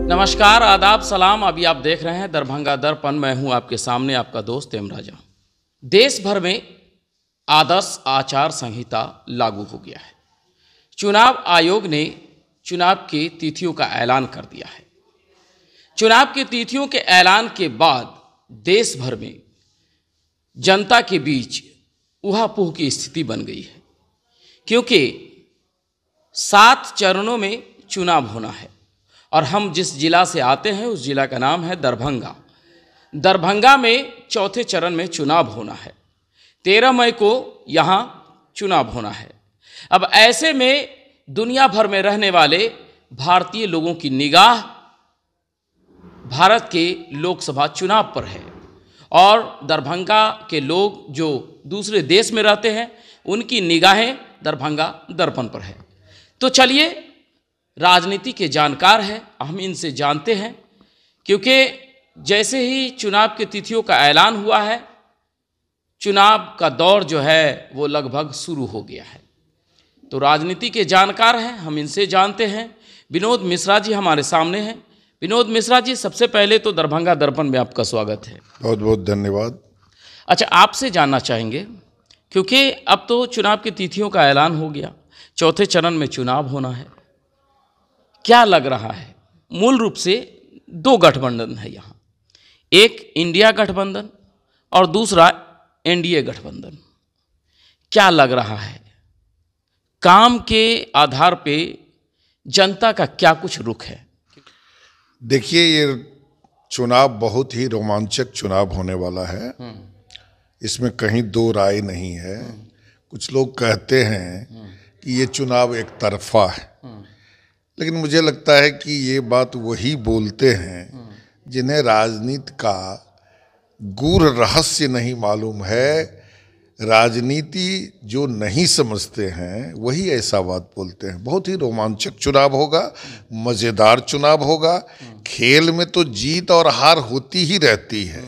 नमस्कार, आदाब, सलाम। अभी आप देख रहे हैं दरभंगा दर्पण। मैं हूं आपके सामने आपका दोस्त एम राजा। देश भर में आदर्श आचार संहिता लागू हो गया है। चुनाव आयोग ने चुनाव की तिथियों का ऐलान कर दिया है। चुनाव की तिथियों के ऐलान के बाद देश भर में जनता के बीच ऊहापोह की स्थिति बन गई है, क्योंकि 7 चरणों में चुनाव होना है और हम जिस जिला से आते हैं उस जिला का नाम है दरभंगा। दरभंगा में चौथे चरण में चुनाव होना है। 13 मई को यहाँ चुनाव होना है। अब ऐसे में दुनिया भर में रहने वाले भारतीय लोगों की निगाह भारत के लोकसभा चुनाव पर है और दरभंगा के लोग जो दूसरे देश में रहते हैं उनकी निगाहें दरभंगा दर्पण पर है। तो चलिए, राजनीति के जानकार हैं, हम इनसे जानते हैं, क्योंकि जैसे ही चुनाव की तिथियों का ऐलान हुआ है, चुनाव का दौर जो है वो लगभग शुरू हो गया है। तो राजनीति के जानकार हैं, हम इनसे जानते हैं। विनोद मिश्रा जी हमारे सामने हैं। विनोद मिश्रा जी, सबसे पहले तो दरभंगा दर्पण में आपका स्वागत है। बहुत बहुत धन्यवाद। अच्छा, आपसे जानना चाहेंगे, क्योंकि अब तो चुनाव की तिथियों का ऐलान हो गया, चौथे चरण में चुनाव होना है, क्या लग रहा है? मूल रूप से 2 गठबंधन है यहाँ, एक इंडिया गठबंधन और दूसरा एनडीए गठबंधन। क्या लग रहा है? काम के आधार पे जनता का क्या कुछ रुख है? देखिए, ये चुनाव बहुत ही रोमांचक चुनाव होने वाला है। इसमें कहीं 2 राय नहीं है। कुछ लोग कहते हैं कि ये चुनाव एक तरफा है, लेकिन मुझे लगता है कि ये बात वही बोलते हैं जिन्हें राजनीति का गूढ़ रहस्य नहीं मालूम है। राजनीति जो नहीं समझते हैं वही ऐसा बात बोलते हैं। बहुत ही रोमांचक चुनाव होगा, मज़ेदार चुनाव होगा। खेल में तो जीत और हार होती ही रहती है।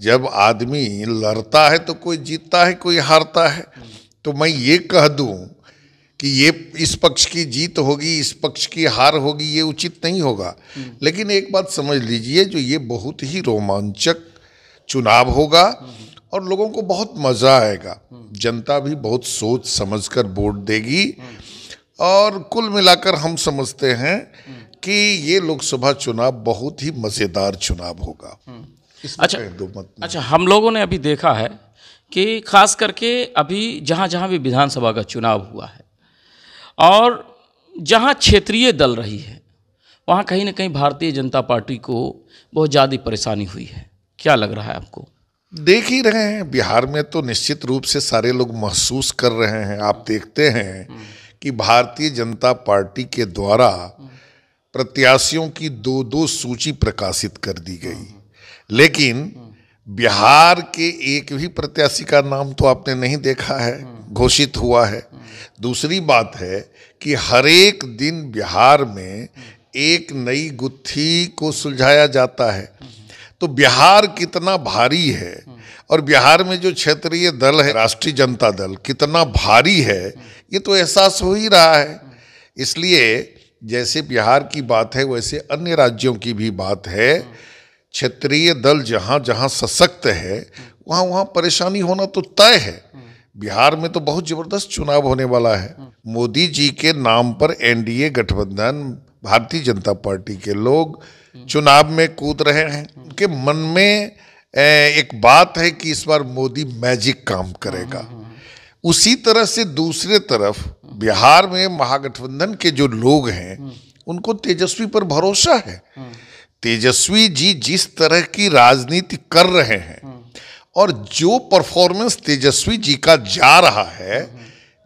जब आदमी लड़ता है तो कोई जीतता है, कोई हारता है। तो मैं ये कह दूं कि ये इस पक्ष की जीत होगी, इस पक्ष की हार होगी, ये उचित नहीं होगा। लेकिन एक बात समझ लीजिए, जो ये बहुत ही रोमांचक चुनाव होगा और लोगों को बहुत मज़ा आएगा। जनता भी बहुत सोच समझकर वोट देगी और कुल मिलाकर हम समझते हैं कि ये लोकसभा चुनाव बहुत ही मज़ेदार चुनाव होगा। अच्छा, हम लोगों ने अभी देखा है कि खास करके अभी जहाँ जहाँ भी विधानसभा का चुनाव हुआ है और जहाँ क्षेत्रीय दल रही है, वहाँ कहीं ना कहीं भारतीय जनता पार्टी को बहुत ज़्यादा परेशानी हुई है। क्या लग रहा है आपको? देख ही रहे हैं, बिहार में तो निश्चित रूप से सारे लोग महसूस कर रहे हैं। आप देखते हैं कि भारतीय जनता पार्टी के द्वारा प्रत्याशियों की 2-2 सूची प्रकाशित कर दी गई, लेकिन बिहार के एक भी प्रत्याशी का नाम तो आपने नहीं देखा है घोषित हुआ है। दूसरी बात है कि हर एक दिन बिहार में एक नई गुत्थी को सुलझाया जाता है। तो बिहार कितना भारी है और बिहार में जो क्षेत्रीय दल है, राष्ट्रीय जनता दल, कितना भारी है, ये तो एहसास हो ही रहा है। इसलिए जैसे बिहार की बात है वैसे अन्य राज्यों की भी बात है। क्षेत्रीय दल जहाँ जहाँ सशक्त है वहाँ वहाँ परेशानी होना तो तय है। बिहार में तो बहुत जबरदस्त चुनाव होने वाला है। मोदी जी के नाम पर एनडीए गठबंधन, भारतीय जनता पार्टी के लोग चुनाव में कूद रहे हैं। उनके मन में एक बात है कि इस बार मोदी मैजिक काम करेगा। उसी तरह से दूसरे तरफ बिहार में महागठबंधन के जो लोग हैं उनको तेजस्वी पर भरोसा है। तेजस्वी जी जिस तरह की राजनीति कर रहे हैं और जो परफॉर्मेंस तेजस्वी जी का जा रहा है,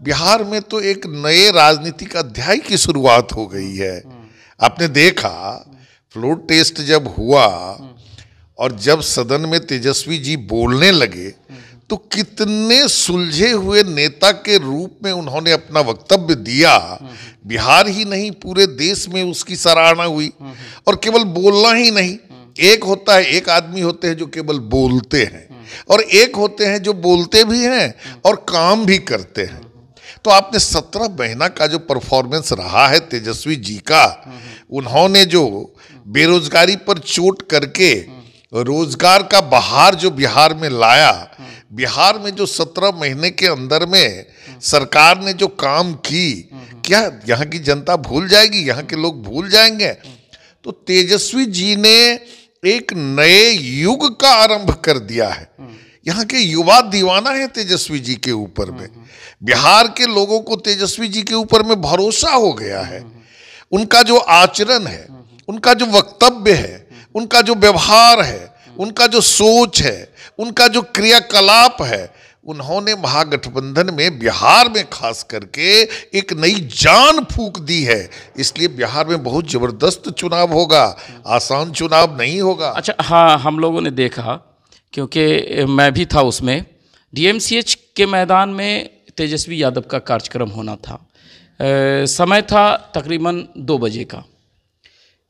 बिहार में तो एक नए राजनीतिक अध्याय की शुरुआत हो गई है। आपने देखा फ्लोर टेस्ट जब हुआ और जब सदन में तेजस्वी जी बोलने लगे तो कितने सुलझे हुए नेता के रूप में उन्होंने अपना वक्तव्य दिया। बिहार ही नहीं पूरे देश में उसकी सराहना हुई। और केवल बोलना ही नहीं, एक होता है, एक आदमी होते हैं जो केवल बोलते हैं और एक होते हैं जो बोलते भी हैं और काम भी करते हैं। तो आपने 17 महीना का जो परफॉर्मेंस रहा है तेजस्वी जी का, उन्होंने जो बेरोजगारी पर चोट करके रोजगार का बहार जो बिहार में लाया, बिहार में जो 17 महीने के अंदर में सरकार ने जो काम की, क्या यहाँ की जनता भूल जाएगी? यहाँ के लोग भूल जाएंगे? तो तेजस्वी जी ने एक नए युग का आरंभ कर दिया है। यहाँ के युवा दीवाना है तेजस्वी जी के ऊपर में। बिहार के लोगों को तेजस्वी जी के ऊपर में भरोसा हो गया है। उनका जो आचरण है, उनका जो वक्तव्य है, उनका जो व्यवहार है, उनका जो सोच है, उनका जो क्रियाकलाप है, उन्होंने महागठबंधन में बिहार में खास करके एक नई जान फूंक दी है। इसलिए बिहार में बहुत जबरदस्त चुनाव होगा, आसान चुनाव नहीं होगा। अच्छा, हाँ, हम लोगों ने देखा, क्योंकि मैं भी था उसमें, डीएमसीएच के मैदान में तेजस्वी यादव का कार्यक्रम होना था। समय था तकरीबन 2 बजे का,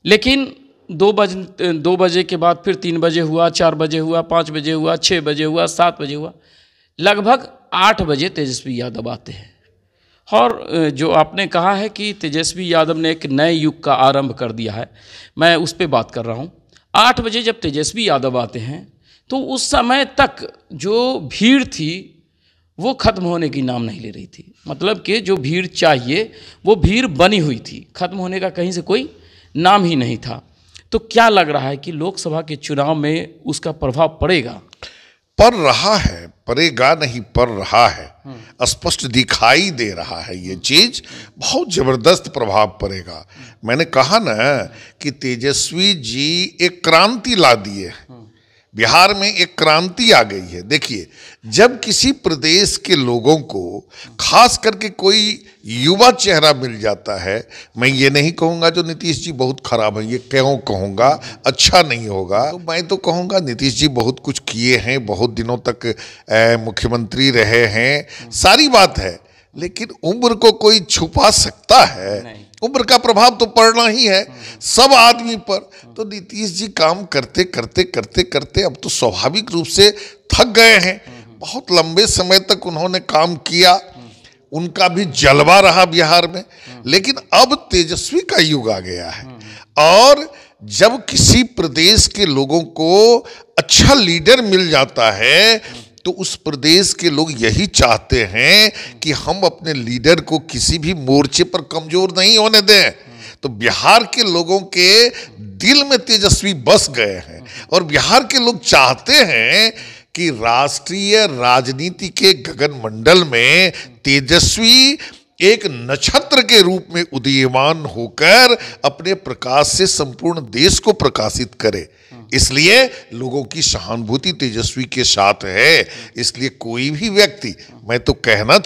लेकिन 2 बजे के बाद फिर 3 बजे हुआ, 4 बजे हुआ, 5 बजे हुआ, 6 बजे हुआ, 7 बजे हुआ, लगभग 8 बजे तेजस्वी यादव आते हैं। और जो आपने कहा है कि तेजस्वी यादव ने एक नए युग का आरंभ कर दिया है, मैं उस पर बात कर रहा हूँ। 8 बजे जब तेजस्वी यादव आते हैं तो उस समय तक जो भीड़ थी वो खत्म होने की नाम नहीं ले रही थी। मतलब कि जो भीड़ चाहिए वो भीड़ बनी हुई थी, खत्म होने का कहीं से कोई नाम ही नहीं था। तो क्या लग रहा है कि लोकसभा के चुनाव में उसका प्रभाव पड़ेगा? पड़ रहा है, पड़ेगा नहीं, पड़ रहा है, स्पष्ट दिखाई दे रहा है। ये चीज बहुत जबरदस्त प्रभाव पड़ेगा। मैंने कहा ना कि तेजस्वी जी एक क्रांति ला दिए, बिहार में एक क्रांति आ गई है। देखिए, जब किसी प्रदेश के लोगों को खास करके कोई युवा चेहरा मिल जाता है, मैं ये नहीं कहूँगा जो नीतीश जी बहुत खराब है, ये क्यों कहूँगा, अच्छा नहीं होगा। तो मैं तो कहूँगा नीतीश जी बहुत कुछ किए हैं, बहुत दिनों तक मुख्यमंत्री रहे हैं, सारी बात है, लेकिन उम्र को कोई छुपा सकता है? उम्र का प्रभाव तो पड़ना ही है सब आदमी पर। तो नीतीश जी काम करते करते करते करते अब तो स्वाभाविक रूप से थक गए हैं। बहुत लंबे समय तक उन्होंने काम किया, उनका भी जलवा रहा बिहार में, लेकिन अब तेजस्वी का युग आ गया है। और जब किसी प्रदेश के लोगों को अच्छा लीडर मिल जाता है तो उस प्रदेश के लोग यही चाहते हैं कि हम अपने लीडर को किसी भी मोर्चे पर कमजोर नहीं होने दें। तो बिहार के लोगों के दिल में तेजस्वी बस गए हैं और बिहार के लोग चाहते हैं कि राष्ट्रीय राजनीति के गगन मंडल में तेजस्वी एक नक्षत्र के रूप में उदीयमान होकर अपने प्रकाश से संपूर्ण देश को प्रकाशित करे। इसलिए लोगों की सहानुभूति तेजस्वी के साथ है। इसलिए कोई भी व्यक्ति, मैं कहना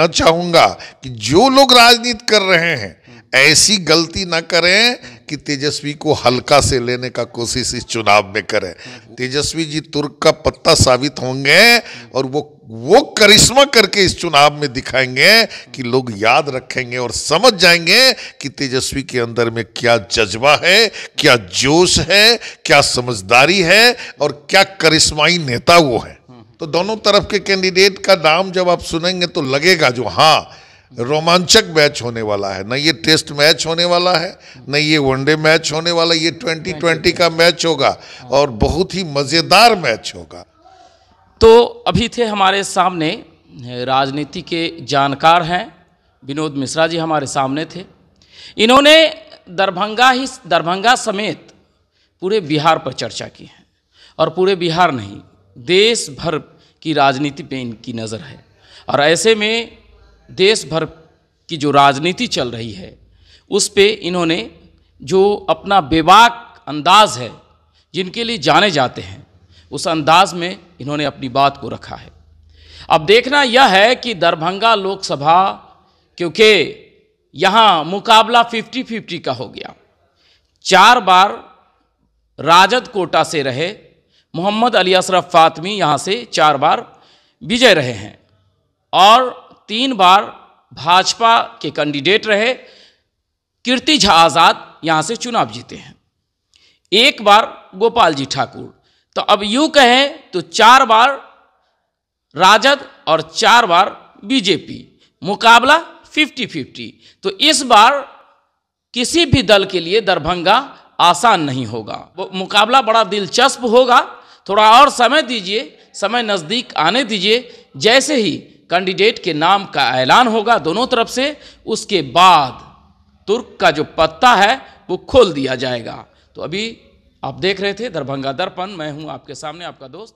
चाहूंगा कि जो लोग राजनीति कर रहे हैं ऐसी गलती ना करें कि तेजस्वी को हल्का से लेने का कोशिश इस चुनाव में करें। तेजस्वी जी तुर्क का पत्ता साबित होंगे और वो करिश्मा करके इस चुनाव में दिखाएंगे कि लोग याद रखेंगे और समझ जाएंगे कि तेजस्वी के अंदर में क्या जज्बा है, क्या जोश है, क्या समझदारी है और क्या करिश्माई नेता वो है। तो दोनों तरफ के कैंडिडेट का नाम जब आप सुनेंगे तो लगेगा जो हाँ रोमांचक मैच होने वाला है। न ये टेस्ट मैच होने वाला है, न ये वनडे मैच होने वाला, ये 2020 का मैच होगा और बहुत ही मजेदार मैच होगा। तो अभी थे हमारे सामने राजनीति के जानकार हैं विनोद मिश्रा जी, हमारे सामने थे। इन्होंने दरभंगा समेत पूरे बिहार पर चर्चा की है और पूरे बिहार नहीं, देश भर की राजनीति पे इनकी नज़र है। और ऐसे में देश भर की जो राजनीति चल रही है उस पे इन्होंने जो अपना बेबाक अंदाज़ है, जिनके लिए जाने जाते हैं, उस अंदाज में इन्होंने अपनी बात को रखा है। अब देखना यह है कि दरभंगा लोकसभा, क्योंकि यहाँ मुकाबला 50-50 का हो गया। 4 बार राजद कोटा से रहे मोहम्मद अली अशरफ फातमी, यहाँ से 4 बार विजय रहे हैं और 3 बार भाजपा के कैंडिडेट रहे कीर्ति झा आज़ाद, यहाँ से चुनाव जीते हैं। 1 बार गोपाल जी ठाकुर। तो अब यूँ कहें तो 4 बार राजद और 4 बार बीजेपी, मुकाबला 50-50। तो इस बार किसी भी दल के लिए दरभंगा आसान नहीं होगा। वो मुकाबला बड़ा दिलचस्प होगा। थोड़ा और समय दीजिए, समय नज़दीक आने दीजिए। जैसे ही कैंडिडेट के नाम का ऐलान होगा दोनों तरफ से, उसके बाद तुर्क का जो पत्ता है वो खोल दिया जाएगा। तो अभी आप देख रहे थे दरभंगा दर्पण, मैं हूं आपके सामने आपका दोस्त